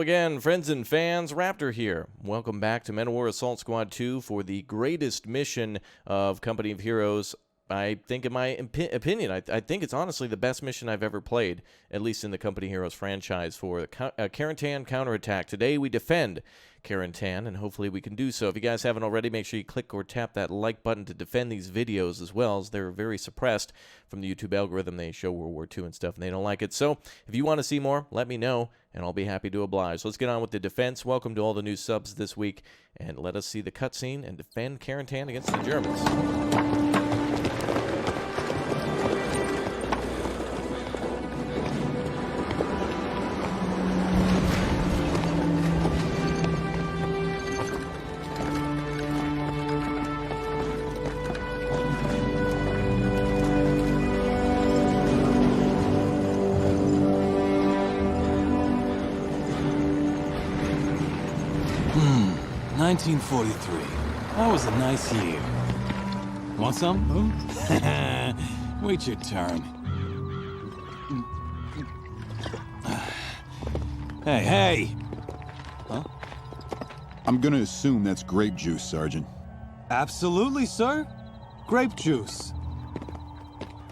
again, friends and fans. Raptor here. Welcome back to Men of War Assault Squad 2 for the greatest mission of Company of Heroes. I think, in my opinion, I think it's honestly the best mission I've ever played, at least in the Company of Heroes franchise, for the Carentan counterattack. Today we defend Carentan, and hopefully we can do so. If you guys haven't already, make sure you click or tap that like button to defend these videos, as well as they're very suppressed from the YouTube algorithm. They show World War II and stuff, and they don't like it. So if you want to see more, let me know, and I'll be happy to oblige. So let's get on with the defense. Welcome to all the new subs this week, and let us see the cutscene and defend Carentan against the Germans. 1943. That was a nice year. Want some? Wait your turn. Hey, hey! Huh? I'm gonna assume that's grape juice, Sergeant. Absolutely, sir. Grape juice.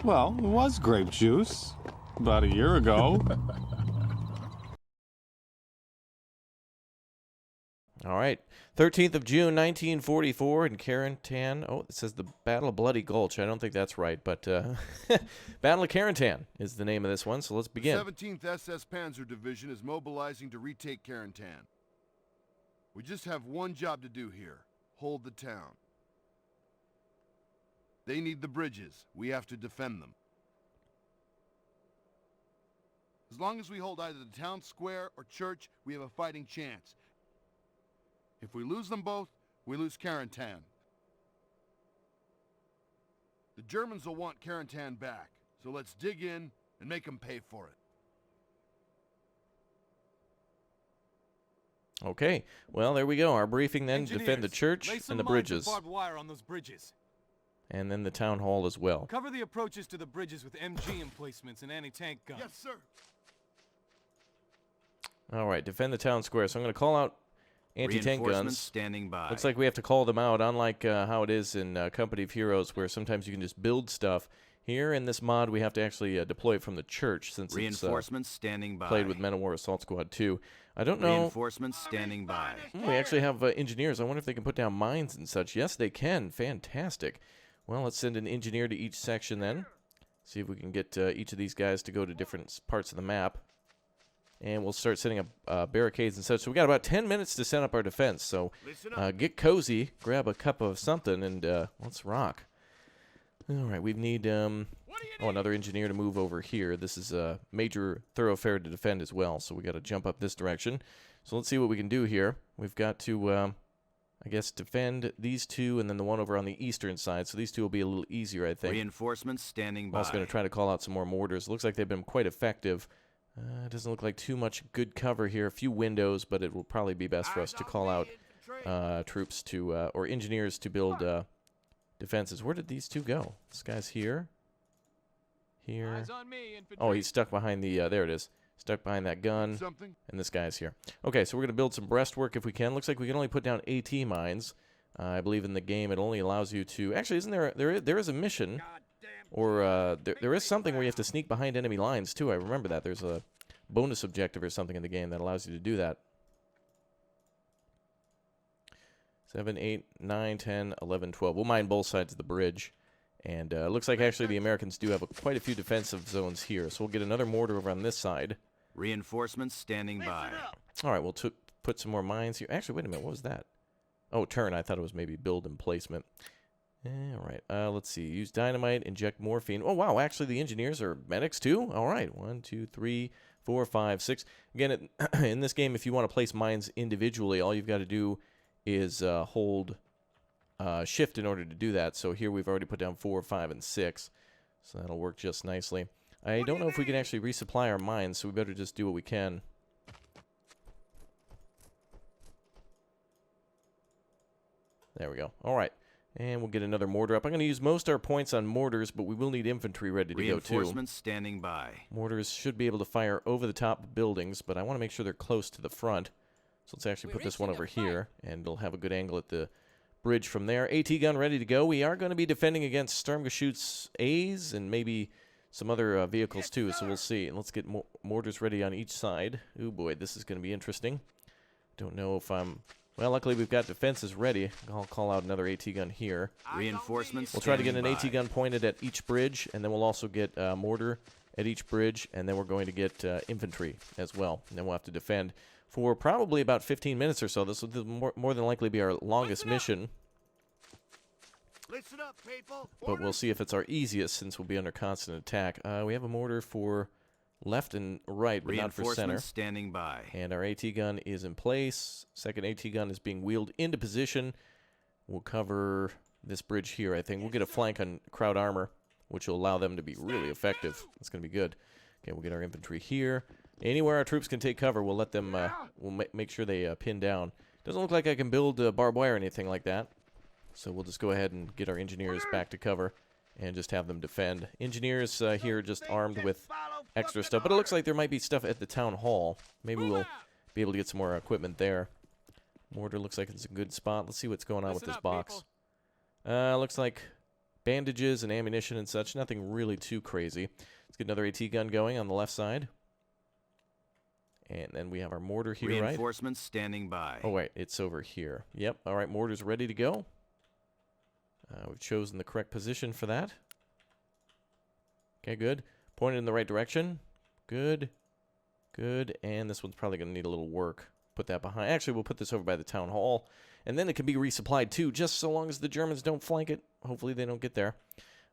Well, it was grape juice. About a year ago. All right, 13th of June, 1944, in Carentan. Oh, it says the Battle of Bloody Gulch. I don't think that's right, but Battle of Carentan is the name of this one, so let's begin. The 17th SS Panzer Division is mobilizing to retake Carentan. We just have one job to do here. Hold the town. They need the bridges. We have to defend them. As long as we hold either the town square or church, we have a fighting chance. If we lose them both, we lose Carentan. The Germans will want Carentan back, so let's dig in and make them pay for it. Okay, well, there we go. Our briefing then, defend the church and the bridges. Barbed wire on those bridges. And then the town hall as well. Cover the approaches to the bridges with MG emplacements and anti-tank guns. Yes, sir. All right, defend the town square. So I'm going to call out anti-tank guns. Standing by. Looks like we have to call them out, unlike how it is in Company of Heroes, where sometimes you can just build stuff. Here in this mod, we have to actually deploy it from the church, since Reinforcements standing by. Played with Men of War Assault Squad 2. I don't know. Reinforcements standing by. We actually have engineers. I wonder if they can put down mines and such. Yes, they can. Fantastic. Well, let's send an engineer to each section then. See if we can get each of these guys to go to different parts of the map. And we'll start setting up barricades and such. So we got about 10 minutes to set up our defense. So get cozy, grab a cup of something, and let's rock. All right, we need another engineer to move over here. This is a major thoroughfare to defend as well, so we got to jump up this direction. So let's see what we can do here. We've got to, I guess, defend these two and then the one over on the eastern side. So these two will be a little easier, I think. Reinforcements standing by. I'm also going to try to call out some more mortars. It looks like they've been quite effective. It doesn't look like too much good cover here. A few windows, but it will probably be best for us to call out troops to, or engineers to build defenses. Where did these two go? This guy's here. Here. Oh, he's stuck behind the, there it is. Stuck behind that gun. And this guy's here. Okay, so we're going to build some breastwork if we can. Looks like we can only put down AT mines. I believe in the game it only allows you to... Actually, isn't there is a mission... Or there is something where you have to sneak behind enemy lines, too. I remember that. There's a bonus objective or something in the game that allows you to do that. 7, 8, 9, 10, 11, 12. We'll mine both sides of the bridge. And it looks like actually the Americans do have quite a few defensive zones here. So we'll get another mortar over on this side. Reinforcements standing by. All right, we'll put some more mines here. Actually, wait a minute. What was that? Oh, turn. I thought it was maybe build emplacement. All right, let's see. Use dynamite, inject morphine. Oh, wow, actually the engineers are medics too? All right, 1, 2, 3, 4, 5, 6. Again, in this game, if you want to place mines individually, all you've got to do is hold shift in order to do that. So here we've already put down 4, 5, and 6. So that'll work just nicely. I don't know if we can actually resupply our mines, so we better just do what we can. There we go. All right. And we'll get another mortar up. I'm going to use most of our points on mortars, but we will need infantry ready to go, too. Reinforcements standing by. Mortars should be able to fire over the top of buildings, but I want to make sure they're close to the front. So let's actually put this one over here, and it'll have a good angle at the bridge from there. AT gun ready to go. We are going to be defending against Stormgeschoot's A's and maybe some other vehicles, too, so we'll see. And let's get mortars ready on each side. Oh, boy, this is going to be interesting. Don't know if I'm... Well, luckily we've got defenses ready. I'll call out another AT gun here. Reinforcements We'll try to get standing an AT gun pointed at each bridge, and then we'll also get mortar at each bridge, and then we're going to get infantry as well. And then we'll have to defend for probably about 15 minutes or so. This will more than likely be our longest mission. Listen up, people. But we'll see if it's our easiest since we'll be under constant attack. We have a mortar for left and right, but not for center. Reinforcements standing by. And our AT gun is in place. Second AT gun is being wheeled into position. We'll cover this bridge here, I think. We'll get a flank on crowd armor, which will allow them to be really effective. That's going to be good. Okay, we'll get our infantry here. Anywhere our troops can take cover, we'll let them, we'll make sure they pin down. Doesn't look like I can build barbed wire or anything like that. So we'll just go ahead and get our engineers back to cover and just have them defend. Engineers here just armed with extra stuff. But it looks like there might be stuff at the town hall. Maybe we'll be able to get some more equipment there. Mortar looks like it's a good spot. Let's see what's going on with this box. Looks like bandages and ammunition and such. Nothing really too crazy. Let's get another AT gun going on the left side. And then we have our mortar here, right? Reinforcements standing by. Oh, wait. It's over here. Yep. All right. Mortar's ready to go. We've chosen the correct position for that. Okay, good. Pointed in the right direction. Good. Good. And this one's probably going to need a little work. Put that behind. Actually, we'll put this over by the town hall. And then it can be resupplied, too, just so long as the Germans don't flank it. Hopefully they don't get there.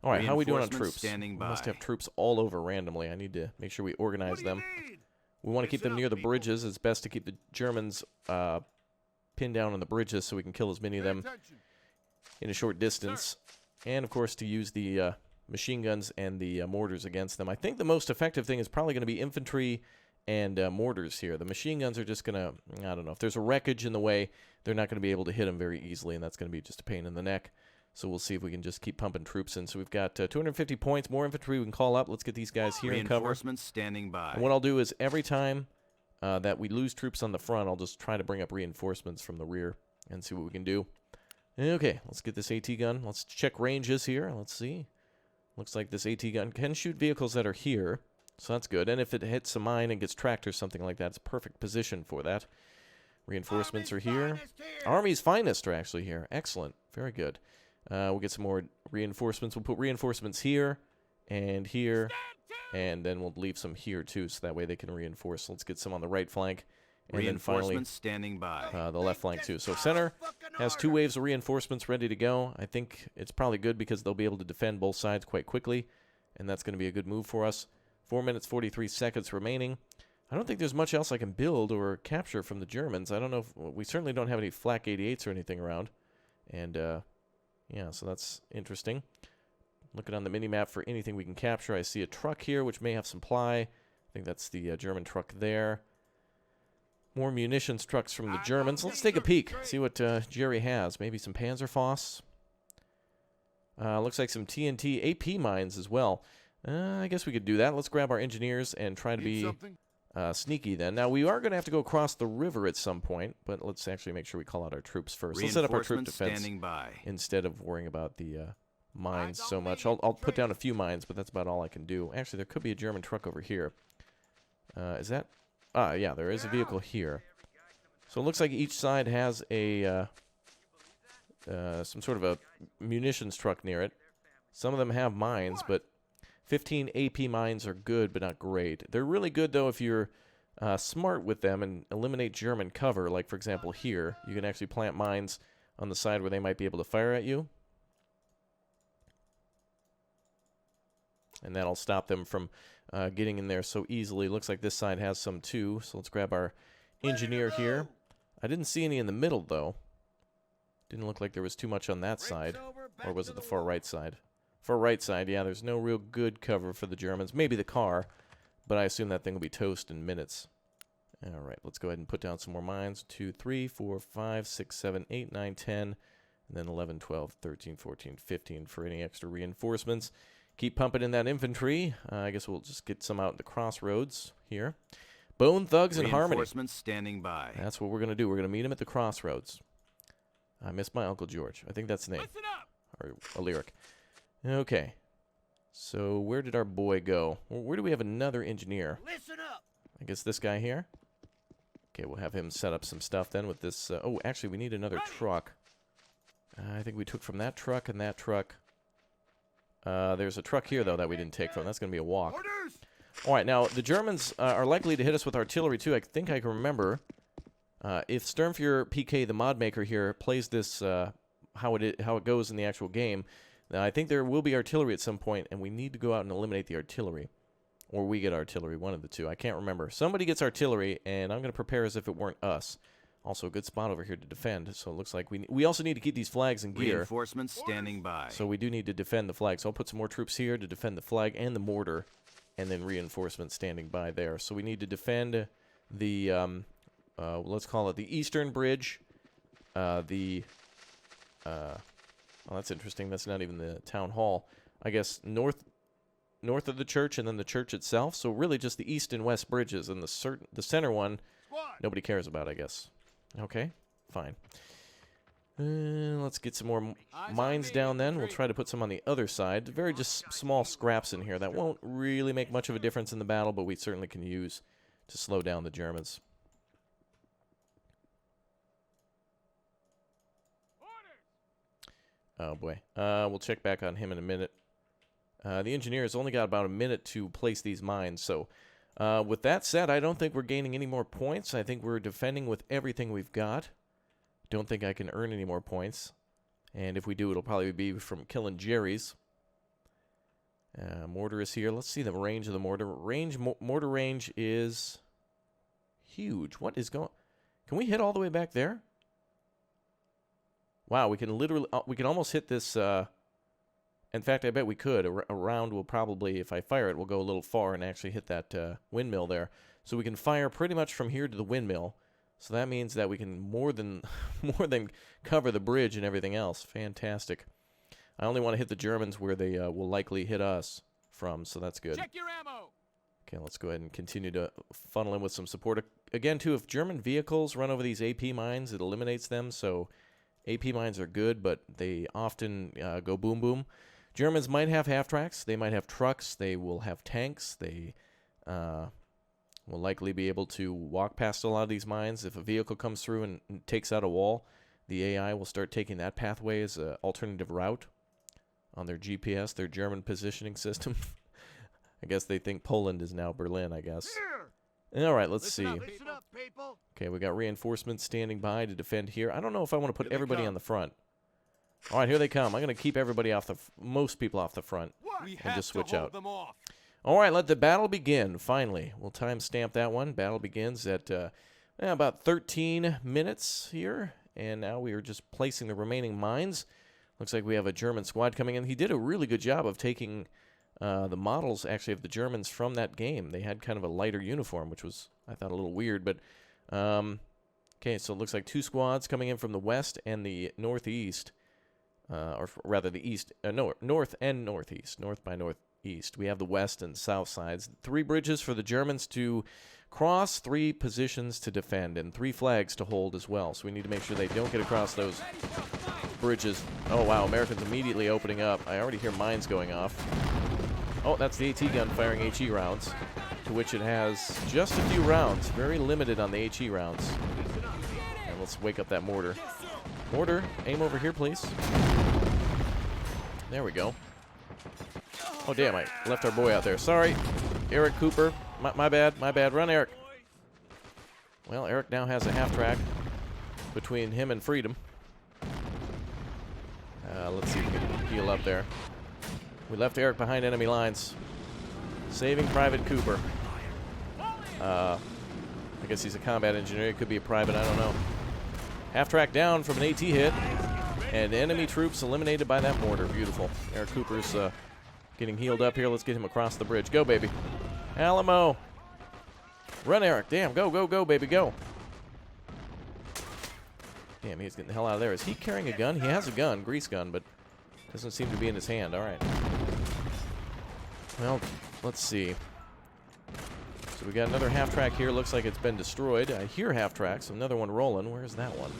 All right, how are we doing on troops? Standing by. We must have troops all over randomly. I need to make sure we organize them. We want to keep them near the bridges. It's best to keep the Germans pinned down on the bridges so we can kill as many of them in a short distance. And, of course, to use the machine guns and the mortars against them. I think the most effective thing is probably going to be infantry and mortars here. The machine guns are just going to, I don't know, if there's a wreckage in the way, they're not going to be able to hit them very easily, and that's going to be just a pain in the neck. So we'll see if we can just keep pumping troops in. So we've got 250 points, more infantry we can call up. Let's get these guys here in cover. Reinforcements standing by. And what I'll do is every time that we lose troops on the front, I'll just try to bring up reinforcements from the rear and see what we can do. Okay, let's get this AT gun. Let's check ranges here. Let's see. Looks like this AT gun can shoot vehicles that are here, so that's good. And if it hits a mine and gets tracked or something like that, it's a perfect position for that. Reinforcements are here. Army's finest are actually here. Excellent. Very good. We'll get some more reinforcements. We'll put reinforcements here, and then we'll leave some here, too, so that way they can reinforce. Let's get some on the right flank. And then finally, standing by. the left flank, too. So center has 2 waves of reinforcements ready to go. I think it's probably good because they'll be able to defend both sides quite quickly, and that's going to be a good move for us. 4 minutes, 43 seconds remaining. I don't think there's much else I can build or capture from the Germans. I don't know if... We certainly don't have any Flak 88s or anything around. And, yeah, so that's interesting. Looking on the mini-map for anything we can capture. I see a truck here, which may have supply. I think that's the German truck there. More munitions trucks from the Germans. Let's take a peek, see what Jerry has. Maybe some Panzerfaust. Looks like some TNT AP mines as well. I guess we could do that. Let's grab our engineers and try to be sneaky then. Now, we are going to have to go across the river at some point, but let's actually make sure we call out our troops first. Let's set up our troop defense instead of worrying about the mines so much. I'll put down a few mines, but that's about all I can do. Actually, there could be a German truck over here. Is that... yeah, there is a vehicle here. So it looks like each side has a some sort of a munitions truck near it. Some of them have mines, but 15 AP mines are good, but not great. They're really good, though, if you're smart with them and eliminate German cover. Like, for example, here. You can actually plant mines on the side where they might be able to fire at you. And that'll stop them from getting in there so easily. Looks like this side has some too, so let's grab our engineer here. I didn't see any in the middle, though. Didn't look like there was too much on that side. Or was it the far right side? Far right side, yeah, there's no real good cover for the Germans. Maybe the car, but I assume that thing will be toast in minutes. All right, let's go ahead and put down some more mines. 2, 3, 4, 5, 6, 7, 8, 9, 10. And then 11, 12, 13, 14, 15 for any extra reinforcements. Keep pumping in that infantry. I guess we'll just get some out in the crossroads here. Bone Thugs and Harmony. Reinforcements standing by. That's what we're going to do. We're going to meet him at the crossroads. I miss my Uncle George. I think that's the name. Listen up! Or a lyric. Okay. So where did our boy go? Where do we have another engineer? Listen up! I guess this guy here. Okay, we'll have him set up some stuff then with this. Oh, actually, we need another truck. I think we took from that truck and that truck. There's a truck here, though, that we didn't take from. That's going to be a walk. Orders! All right, now, the Germans are likely to hit us with artillery, too. I think I can remember. If Sturmfuhrer PK, the mod maker here, plays this how it goes in the actual game, I think there will be artillery at some point, and we need to go out and eliminate the artillery. Or we get artillery, one of the two. I can't remember. Somebody gets artillery, and I'm going to prepare as if it weren't us. Also, a good spot over here to defend, so it looks like we also need to keep these flags in gear. Reinforcements standing by. So we do need to defend the flag. So I'll put some more troops here to defend the flag and the mortar, and then reinforcements standing by there. So we need to defend the, let's call it the eastern bridge, well, that's interesting. That's not even the town hall. I guess north of the church and then the church itself. So really just the east and west bridges, and the center one, nobody cares about, I guess. Okay, fine. Let's get some more mines down then. We'll try to put some on the other side. Very just small scraps in here that won't really make much of a difference in the battle, but we certainly can use to slow down the Germans. Oh boy. We'll check back on him in a minute. The engineer's only got about a minute to place these mines, so with that said, I don't think we're gaining any more points. I think we're defending with everything we've got. Don't think I can earn any more points. And if we do, it'll probably be from killing Jerry's. Mortar is here. Let's see the range of the mortar. Mortar range is huge. What is going... Can we hit all the way back there? Wow, we can literally... we can almost hit this... in fact, I bet we could. A round will probably, if I fire it, will go a little far and actually hit that windmill there. So we can fire pretty much from here to the windmill. So that means that we can more than cover the bridge and everything else. Fantastic. I only want to hit the Germans where they will likely hit us from, so that's good. Check your ammo! Okay, let's go ahead and continue to funnel in with some support. Again, too, if German vehicles run over these AP mines, it eliminates them. So AP mines are good, but they often go boom boom. Germans might have half-tracks. They might have trucks. They will have tanks. They will likely be able to walk past a lot of these mines. If a vehicle comes through and takes out a wall, the AI will start taking that pathway as an alternative route on their GPS, their German positioning system. I guess they think Poland is now Berlin, I guess. All right, let's see. Listen up, people. Okay, we got reinforcements standing by to defend here. I don't know if I want to put everybody on the front. All right, here they come. I'm going to keep everybody off most people off the front and just switch out. Them off. All right, let the battle begin, finally. We'll timestamp that one. Battle begins at about 13 minutes here, and now we are just placing the remaining mines. Looks like we have a German squad coming in. He did a really good job of taking the models, actually, of the Germans from that game. They had kind of a lighter uniform, which was, I thought, a little weird. But okay, so it looks like two squads coming in from the west and the northeast. Or rather the east, north and northeast, north by northeast. We have the west and south sides. 3 bridges for the Germans to cross, 3 positions to defend, and 3 flags to hold as well. So we need to make sure they don't get across those bridges. Oh, wow, Americans immediately opening up. I already hear mines going off. Oh, that's the AT gun firing HE rounds, to which it has just a few rounds. Very limited on the HE rounds. And let's wake up that mortar. Mortar, aim over here, please. There we go. Oh, damn, I left our boy out there. Sorry, Eric Cooper. My bad, my bad. Run, Eric. Well, Eric now has a half-track between him and freedom. Let's see if we can heal up there. We left Eric behind enemy lines. Saving Private Cooper. I guess he's a combat engineer. He could be a private, I don't know. Half-track down from an AT hit. And enemy troops eliminated by that mortar. Beautiful. Eric Cooper's getting healed up here. Let's get him across the bridge. Go, baby. Alamo. Run, Eric. Damn. Go, go, go, baby. Go. Damn, he's getting the hell out of there. Is he carrying a gun? He has a gun, grease gun, but doesn't seem to be in his hand. All right. Well, let's see. So we got another half-track here. Looks like it's been destroyed. I hear half-tracks. Another one rolling. Where's that one?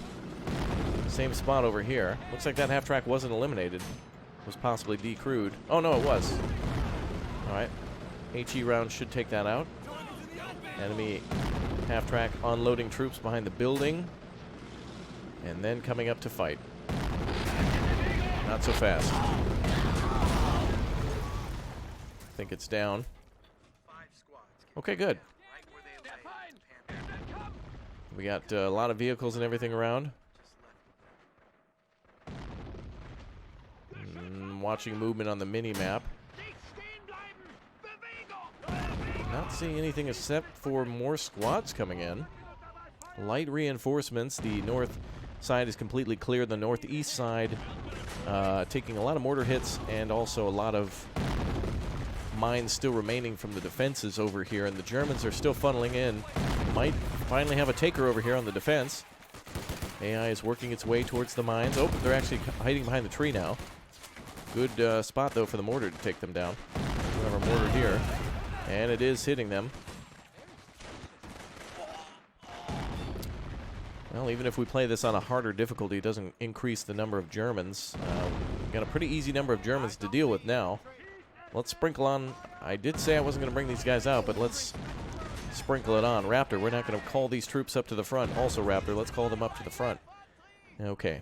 Same spot over here. Looks like that half-track wasn't eliminated. It was possibly decrewed. Oh, no, it was. All right. HE round should take that out. Enemy half-track unloading troops behind the building. And then coming up to fight. Not so fast. I think it's down. Okay, good. We got a lot of vehicles and everything around. Watching movement on the mini-map. Not seeing anything except for more squads coming in. Light reinforcements. The north side is completely clear. The northeast side taking a lot of mortar hits and also a lot of mines still remaining from the defenses over here, and the Germans are still funneling in. Might finally have a taker over here on the defense. AI is working its way towards the mines. Oh, they're actually hiding behind the tree now. Good spot, though, for the mortar to take them down. We have our mortar here, and it is hitting them. Well, even if we play this on a harder difficulty, it doesn't increase the number of Germans. We've got a pretty easy number of Germans to deal with now. Let's sprinkle on. I did say I wasn't going to bring these guys out, but let's sprinkle it on. Raptor, we're not going to call these troops up to the front. Also, Raptor, let's call them up to the front. Okay.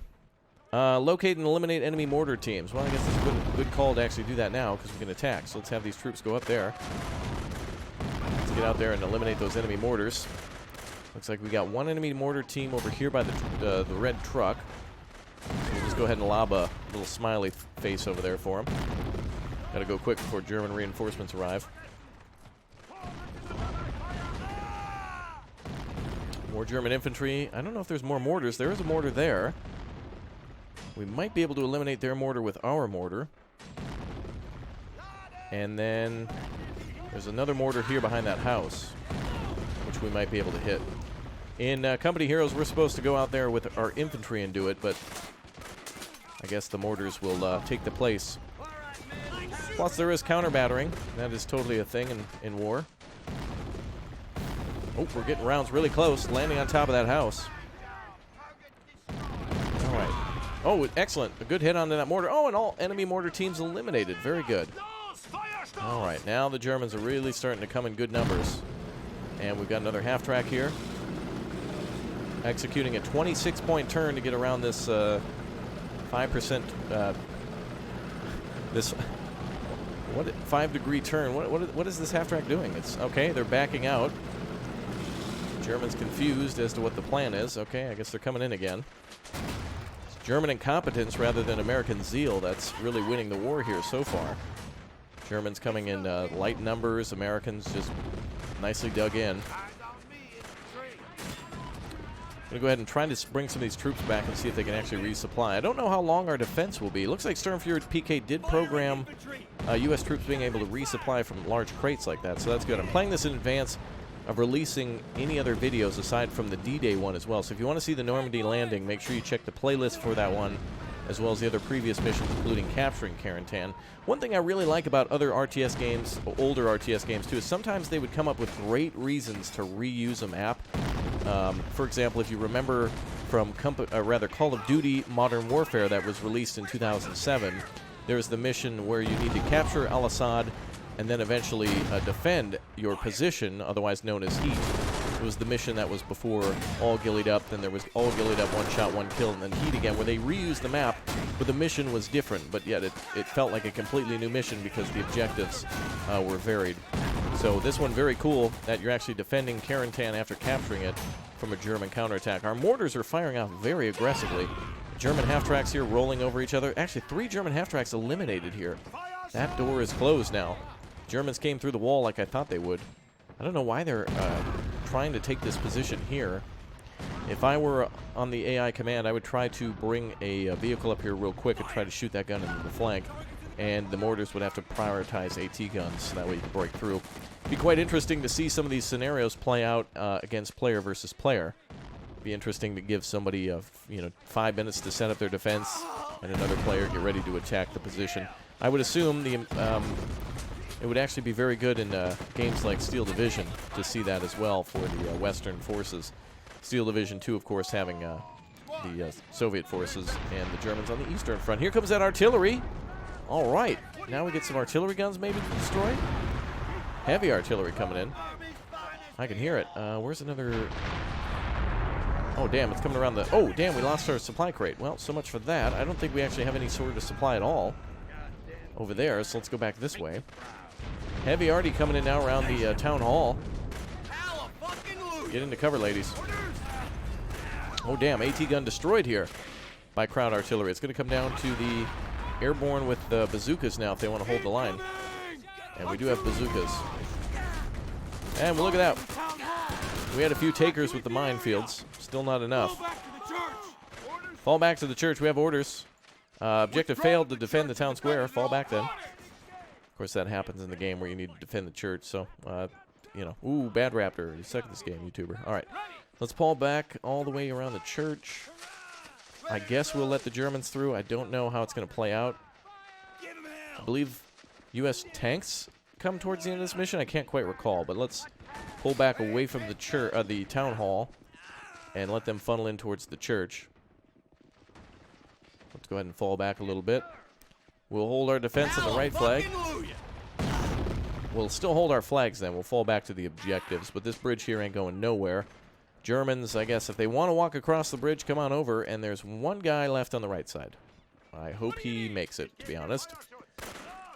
Locate and eliminate enemy mortar teams. Well, I guess it's a good call to actually do that now because we can attack. So let's have these troops go up there. Let's get out there and eliminate those enemy mortars. Looks like we got one enemy mortar team over here by the red truck. So we'll just go ahead and lob a little smiley face over there for him. Gotta go quick before German reinforcements arrive. More German infantry. I don't know if there's more mortars. There is a mortar there. We might be able to eliminate their mortar with our mortar. And then there's another mortar here behind that house, which we might be able to hit. In Company Heroes, we're supposed to go out there with our infantry and do it, but I guess the mortars will take the place. Plus, there is counter-battering. That is totally a thing in war. Oh, we're getting rounds really close, landing on top of that house. All right. Oh, excellent. A good hit onto that mortar. Oh, and all enemy mortar teams eliminated. Very good. All right, now the Germans are really starting to come in good numbers. And we've got another half-track here. Executing a 26-point turn to get around this 5%... this... What 5-degree turn? What is this half-track doing? It's okay. They're backing out. Germans confused as to what the plan is. Okay, I guess they're coming in again. It's German incompetence rather than American zeal that's really winning the war here so far. Germans coming in light numbers. Americans just nicely dug in. I'm going to go ahead and try to bring some of these troops back and see if they can actually resupply. I don't know how long our defense will be. It looks like Sturmfuhrer PK did program U.S. troops being able to resupply from large crates like that, so that's good. I'm playing this in advance of releasing any other videos aside from the D-Day one as well. So if you want to see the Normandy landing, make sure you check the playlist for that one, as well as the other previous missions, including capturing Carentan. One thing I really like about other RTS games, older RTS games too, is sometimes they would come up with great reasons to reuse a map. For example, if you remember from Call of Duty Modern Warfare that was released in 2007, there was the mission where you need to capture Al-Assad and then eventually defend your position, otherwise known as Heat. It was the mission that was before All Gillied Up, then there was All Gillied Up, One Shot, One Kill, and then Heat again, where they reused the map, but the mission was different, but yet it felt like a completely new mission because the objectives were varied. So this one, very cool that you're actually defending Carentan after capturing it from a German counterattack. Our mortars are firing out very aggressively. German half-tracks here rolling over each other. Actually, 3 German half-tracks eliminated here. That door is closed now. Germans came through the wall like I thought they would. I don't know why they're trying to take this position here. If I were on the AI command, I would try to bring a vehicle up here real quick and try to shoot that gun into the flank. And the mortars would have to prioritize AT guns, so that way you can break through. It'd be quite interesting to see some of these scenarios play out against player versus player. Be interesting to give somebody 5 minutes to set up their defense, and another player get ready to attack the position. I would assume it would actually be very good in games like Steel Division to see that as well for the Western forces. Steel Division 2, of course, having the Soviet forces and the Germans on the Eastern Front. Here comes that artillery. All right, now we get some artillery guns maybe to destroy. Heavy artillery coming in. I can hear it. Where's another... Oh, damn, it's coming around the... Oh, damn, we lost our supply crate. Well, so much for that. I don't think we actually have any sort of supply at all over there, so let's go back this way. Heavy arty coming in now around the town hall. Get into cover, ladies. Oh, damn, AT gun destroyed here by crowd artillery. It's going to come down to the airborne with the bazookas now if they want to hold the line. And we do have bazookas. And look at that. We had a few takers with the minefields. Still not enough. Fall back to the church. We have orders. Objective failed to defend the town square. Fall back then. Of course, that happens in the game where you need to defend the church. So, Ooh, bad Raptor. You suck at this game, YouTuber. All right. Let's pull back all the way around the church. I guess we'll let the Germans through. I don't know how it's going to play out. I believe U.S. tanks come towards the end of this mission. I can't quite recall, but let's pull back away from the church, the town hall, and let them funnel in towards the church. Let's go ahead and fall back a little bit. We'll hold our defense on the right flag. We'll still hold our flags then. We'll fall back to the objectives, but this bridge here ain't going nowhere. Germans, I guess, if they want to walk across the bridge, come on over, and there's one guy left on the right side. I hope he makes it, to be honest.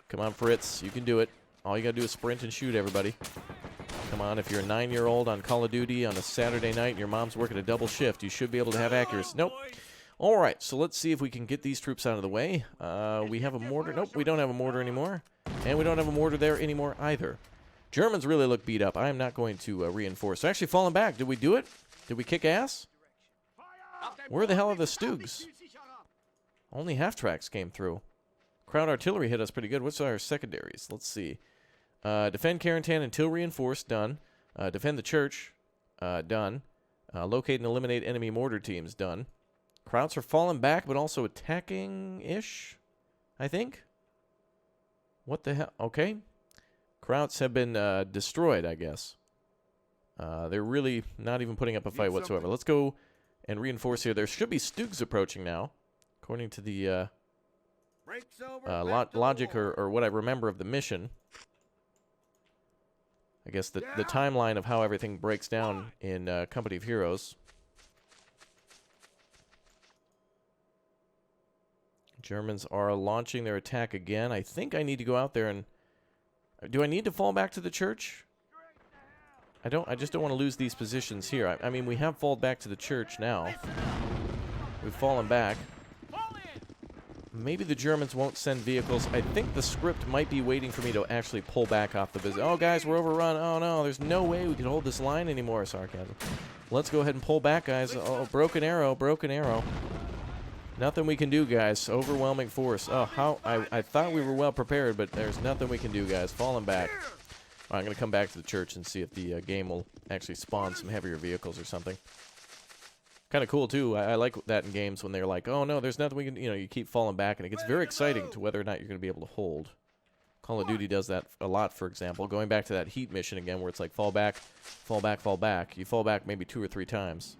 Come on, Fritz. You can do it. All you got to do is sprint and shoot everybody. Come on, if you're a 9-year-old on Call of Duty on a Saturday night and your mom's working a double shift, you should be able to have accuracy. Nope. All right, so let's see if we can get these troops out of the way. We have a mortar. Nope, we don't have a mortar anymore. And we don't have a mortar there anymore either. Germans really look beat up. I am not going to reinforce. They're actually falling back. Did we do it? Did we kick ass? Where the hell are the Stugs? Only half-tracks came through. Crowd artillery hit us pretty good. What's our secondaries? Let's see. Defend Carentan until reinforced. Done. Defend the church. Done. Locate and eliminate enemy mortar teams. Done. Krauts are falling back, but also attacking-ish, I think. What the hell? Okay. Krauts have been destroyed, I guess. They're really not even putting up a fight whatsoever. Let's go and reinforce here. There should be Stugs approaching now, according to the logic or what I remember of the mission. I guess the timeline of how everything breaks down in Company of Heroes. Germans are launching their attack again. I think I need to go out there and... Do I need to fall back to the church? I just don't want to lose these positions here. I mean, we have fallen back to the church now. We've fallen back. Maybe the Germans won't send vehicles. I think the script might be waiting for me to actually pull back off the business. Oh, guys, we're overrun. Oh, no, there's no way we can hold this line anymore. Sarcasm. Let's go ahead and pull back, guys. Oh, broken arrow, broken arrow. Nothing we can do, guys. Overwhelming force. Oh, how I thought we were well prepared, but there's nothing we can do, guys. Falling back. All right, I'm going to come back to the church and see if the game will actually spawn some heavier vehicles or something. Kind of cool, too. I like that in games when they're like, oh, no, there's nothing we can... You keep falling back, and it gets very exciting to whether or not you're going to be able to hold. Call of Duty does that a lot, for example. Going back to that heat mission again, where it's like, fall back, fall back, fall back. You fall back maybe 2 or 3 times.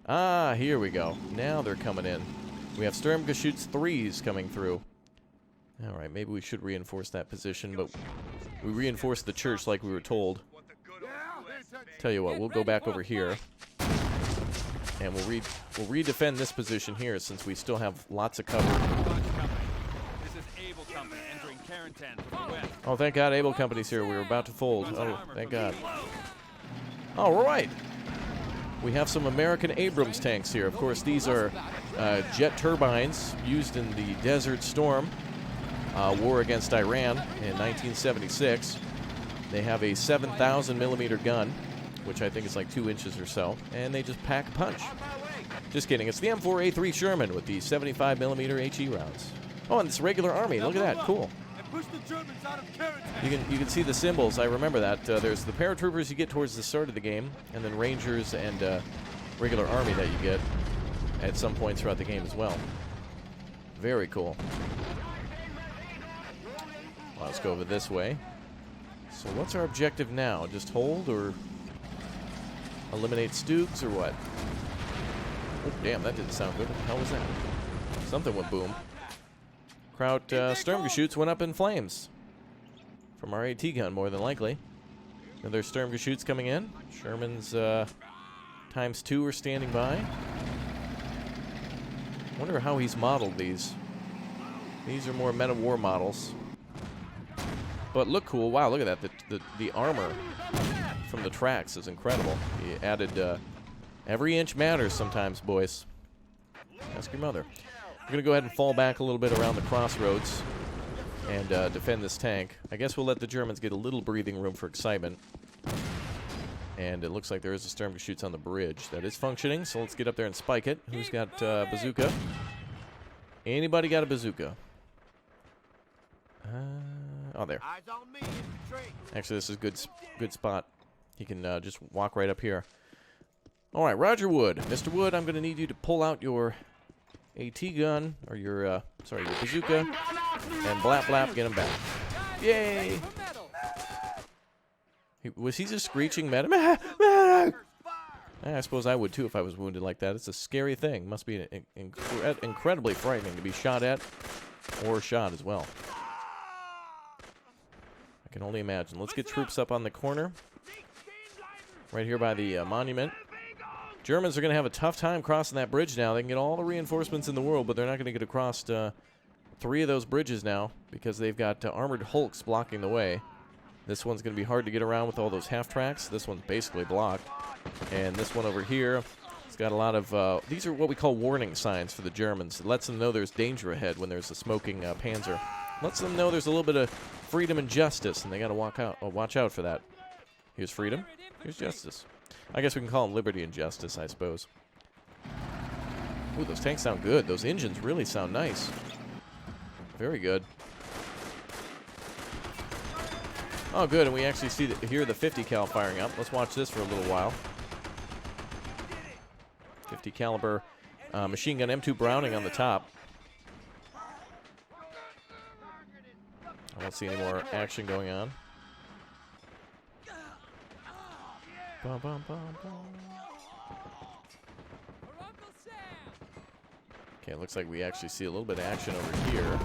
Ah, here we go. Now they're coming in. We have Sturmgeschütz 3s coming through. All right, maybe we should reinforce that position, but we reinforced the church like we were told. Tell you what, we'll go back over here, and we'll redefend this position here since we still have lots of cover. This is Able Company entering Carentan from the west. Oh, thank God Able Company's here. We were about to fold. Oh, thank God. All right. We have some American Abrams tanks here. Of course, these are jet turbines used in the Desert Storm war against Iran in 1976. They have a 7,000 millimeter gun, which I think is like 2 inches or so, and they just pack a punch. Just kidding. It's the M4A3 Sherman with the 75 millimeter HE rounds. Oh, and it's regular army. Look at that. Cool. You can see the symbols. I remember that. There's the paratroopers you get towards the start of the game, and then Rangers and regular army that you get at some point throughout the game as well. Very cool. Well, let's go over this way. So what's our objective now? Just hold or eliminate Stoogs or what? Oh, damn, that didn't sound good. What the hell was that? Something went boom. Kraut Sturmgeschütz went up in flames. From our AT gun, more than likely. Another Sturmgeschütz coming in. Sherman's ×2 are standing by. Wonder how he's modeled these. These are more Men of War models. But look cool. Wow, look at that. The armor from the tracks is incredible. He added every inch matters sometimes, boys. Ask your mother. We're going to go ahead and fall back a little bit around the crossroads and defend this tank. I guess we'll let the Germans get a little breathing room for excitement. And it looks like there is a Sturmgeschütz on the bridge that is functioning, so let's get up there and spike it. Who's got bazooka? Anybody got a bazooka? Oh, there. Actually, this is a good spot. He can just walk right up here. All right, Roger Wood. Mr. Wood, I'm going to need you to pull out your AT gun, or your bazooka, and blap blap, get him back. Yay! Was he just screeching medic? I suppose I would too if I was wounded like that. It's a scary thing. Must be incredibly frightening to be shot at, or shot as well. I can only imagine. Let's get troops up on the corner, right here by the monument. Germans are going to have a tough time crossing that bridge now. They can get all the reinforcements in the world, but they're not going to get across 3 of those bridges now because they've got armored hulks blocking the way. This one's going to be hard to get around with all those half-tracks. This one's basically blocked. And this one over here, it's got a lot of... these are what we call warning signs for the Germans. It lets them know there's danger ahead when there's a smoking Panzer. Lets them know there's a little bit of freedom and justice, and they got to watch out for that. Here's freedom. Here's justice. I guess we can call them liberty and justice, I suppose. Ooh, those tanks sound good. Those engines really sound nice. Very good. Oh, good, and we actually hear the 50 cal firing up. Let's watch this for a little while. 50 caliber machine gun M2 Browning on the top. I don't see any more action going on. Bum, bum, bum, bum. Okay, it looks like we actually see a little bit of action over here.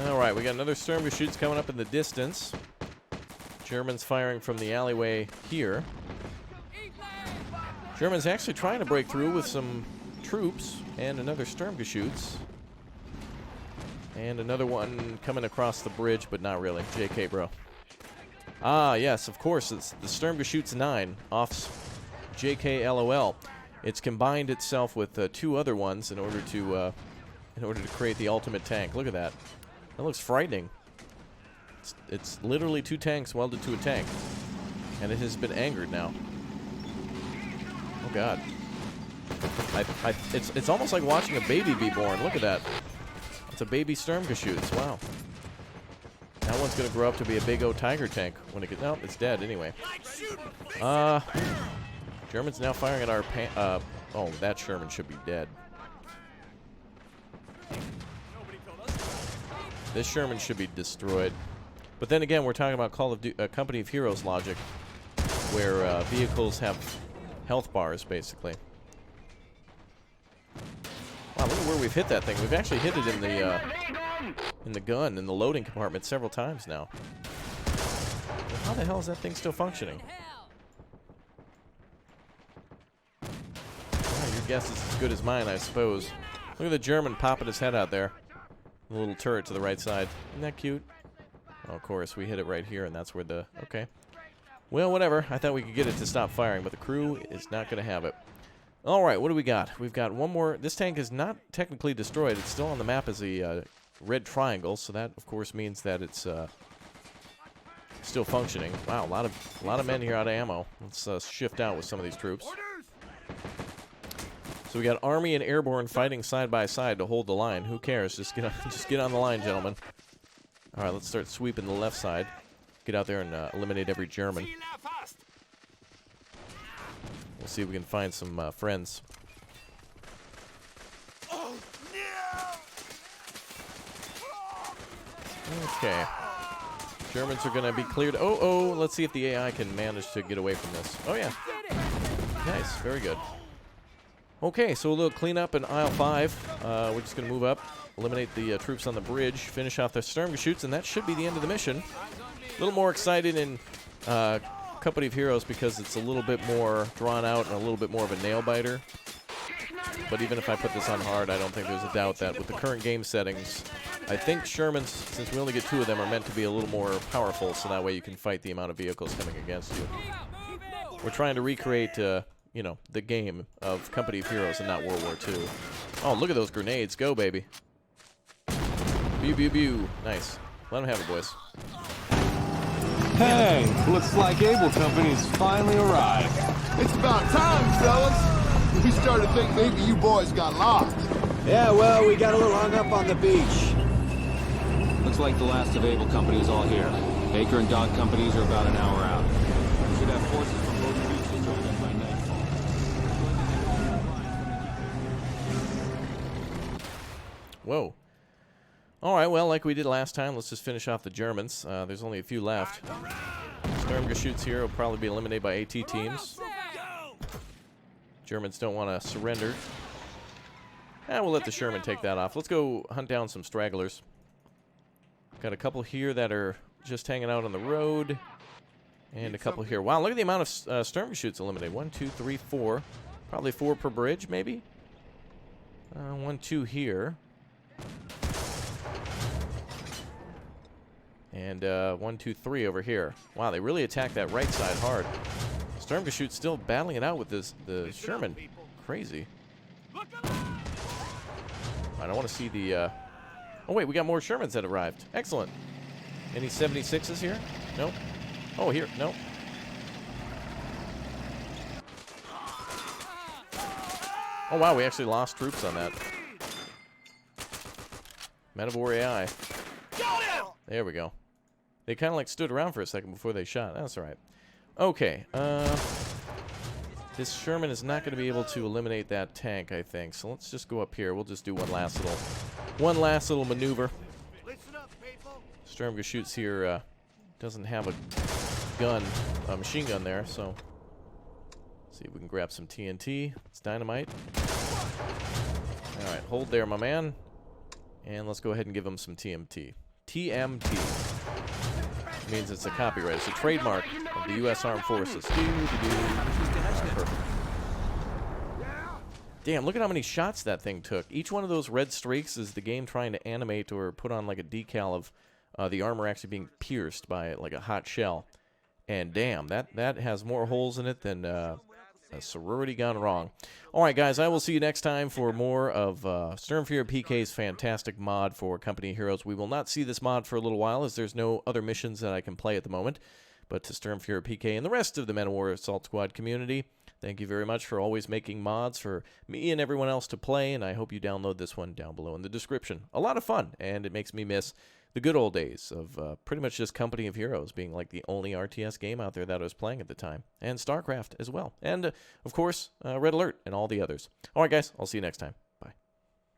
Alright, we got another Sturmgeschütz coming up in the distance. Germans firing from the alleyway here. Germans actually trying to break through with some troops and another Sturmgeschütz. And another one coming across the bridge, but not really. JK, bro. Ah, yes, of course. It's the Sturmgeschütz 9 off JK LOL. It's combined itself with 2 other ones in order to create the ultimate tank. Look at that. That looks frightening. It's literally 2 tanks welded to a tank. And it has been angered now. Oh, God. It's almost like watching a baby be born. Look at that. It's a baby Sturmgeschütz. Wow. That one's going to grow up to be a big old tiger tank when it gets... No, it's dead anyway. Germans now firing at our... oh, that Sherman should be dead. This Sherman should be destroyed. But then again, we're talking about Company of Heroes logic, where vehicles have health bars, basically. Wow, look at where we've hit that thing. We've actually hit it in the gun, in the loading compartment several times now. Well, how the hell is that thing still functioning? Well, your guess is as good as mine, I suppose. Look at the German popping his head out there. The little turret to the right side. Isn't that cute? Oh, of course, we hit it right here, and that's where the... Okay. Well, whatever. I thought we could get it to stop firing, but the crew is not going to have it. All right, what do we got? We've got one more. This tank is not technically destroyed. It's still on the map as a red triangle, so that, of course, means that it's still functioning. Wow, a lot of men here out of ammo. Let's shift out with some of these troops. So we got Army and Airborne fighting side by side to hold the line. Who cares? Just get on the line, gentlemen. All right, let's start sweeping the left side. Get out there and eliminate every German. We'll see if we can find some friends. Okay. Germans are going to be cleared. Oh, let's see if the AI can manage to get away from this. Oh, yeah. Nice. Very good. Okay, so a little cleanup in aisle 5. We're just going to move up, eliminate the troops on the bridge, finish off the Sturmgeschütz, and that should be the end of the mission. A little more excited in Company of Heroes because it's a little bit more drawn out and a little bit more of a nail-biter. But even if I put this on hard, I don't think there's a doubt that with the current game settings, I think Shermans, since we only get 2 of them, are meant to be a little more powerful, so that way you can fight the amount of vehicles coming against you. We're trying to recreate, you know, the game of Company of Heroes and not World War II. Oh, look at those grenades. Go, baby. Pew, pew, pew. Nice. Let them have it, boys. Hey, looks like Able Company's finally arrived. It's about time, fellas. We started to think maybe you boys got lost. Yeah, well, we got a little hung up on the beach. Looks like the last of Able Company is all here. Baker and Dog companies are about an hour out. We should have forces from both beaches join us by nightfall. Whoa. All right, well, like we did last time, let's just finish off the Germans. There's only a few left. Sturmgeschütz here will probably be eliminated by AT teams. Germans don't want to surrender. We'll let the Sherman take that off. Let's go hunt down some stragglers. Got a couple here that are just hanging out on the road. And a couple here. Wow, look at the amount of Sturmgeschütz eliminated. 1, 2, 3, 4. Probably 4 per bridge, maybe? 1, 2 here. And 1, 2, 3 over here. Wow, they really attacked that right side hard. Sturmgeschütz still battling it out with the Sherman. Crazy. I don't want to see the... Oh, wait, we got more Shermans that arrived. Excellent. Any 76s here? Nope. Oh, here. Nope. Oh, wow, we actually lost troops on that. Man of War AI. There we go. They kind of like stood around for a second before they shot. That's all right. Okay. This Sherman is not going to be able to eliminate that tank, I think. So let's just go up here. We'll just do one last little maneuver. Sturmgeschütz here doesn't have a machine gun there, so see if we can grab some TNT. It's dynamite. All right, hold there, my man. And let's go ahead and give him some TMT. TMT means it's a copyright. It's a trademark of the U.S. Armed Forces. Perfect. Damn, look at how many shots that thing took. Each one of those red streaks is the game trying to animate or put on like a decal of the armor actually being pierced by like a hot shell. And damn, that has more holes in it than a sorority gone wrong. All right, guys, I will see you next time for more of Sturmfuhrer PK's fantastic mod for Company of Heroes. We will not see this mod for a little while as there's no other missions that I can play at the moment. But to Sturmfuhrer PK and the rest of the Men of War Assault Squad community, thank you very much for always making mods for me and everyone else to play, and I hope you download this one down below in the description. A lot of fun, and it makes me miss the good old days of pretty much just Company of Heroes being like the only RTS game out there that I was playing at the time, and StarCraft as well, and of course Red Alert and all the others. All right, guys, I'll see you next time.